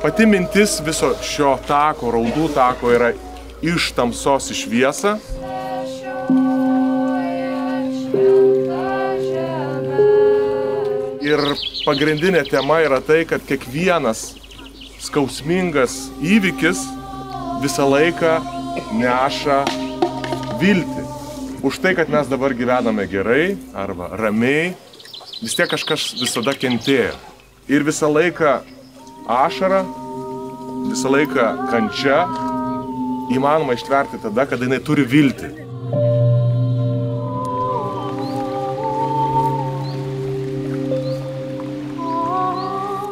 Pati mintis viso šio tako, raudų tako yra iš tamsos į šviesą. Ir pagrindinė tema yra tai, kad kiekvienas skausmingas įvykis visą laiką neša viltį. Už tai, kad mes dabar gyvename gerai arba ramiai, vis tiek kažkas visada kentėjo. Ir visą laiką ašara, visą laiką kančia įmanoma ištverti tada, kada jinai turi viltį.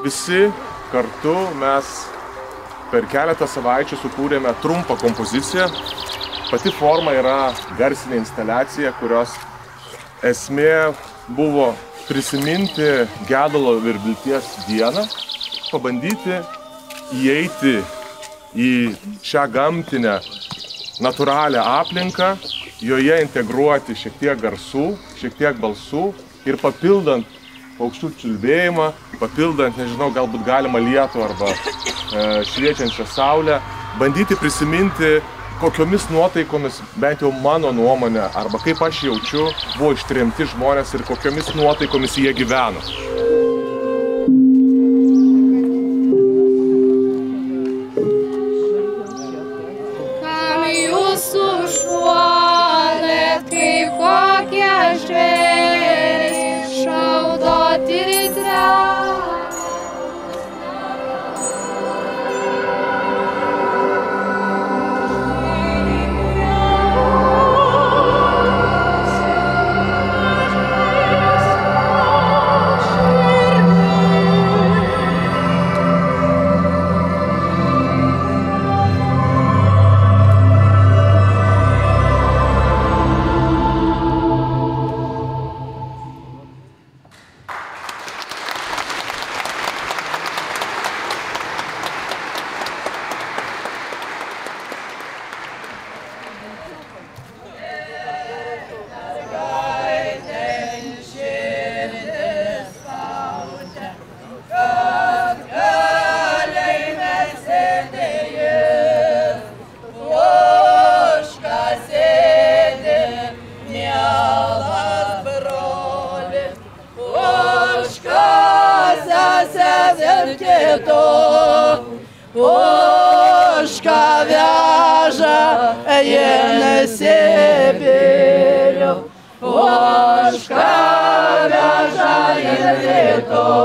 Visi kartu mes per keletą savaičių sukūrėme trumpą kompoziciją. Pati forma yra garsinė instaliacija, kurios esmė buvo prisiminti gedulo ir vilties dieną, pabandyti įeiti į šią gamtinę, natūralią aplinką, joje integruoti šiek tiek garsų, šiek tiek balsų ir papildant paukščių čiulbėjimą, papildant, nežinau, galbūt galima lietų arba šviečiančią saulę, bandyti prisiminti, kokiomis nuotaikomis, bent jau mano nuomonė, arba kaip aš jaučiu, buvo ištremti žmonės ir kokiomis nuotaikomis jie gyveno. Kam jūs užpuolėt, kaip kokie žvėrys, šaudot ir įtręst? Už ką veža Sibirių, už ką veža ir rytų.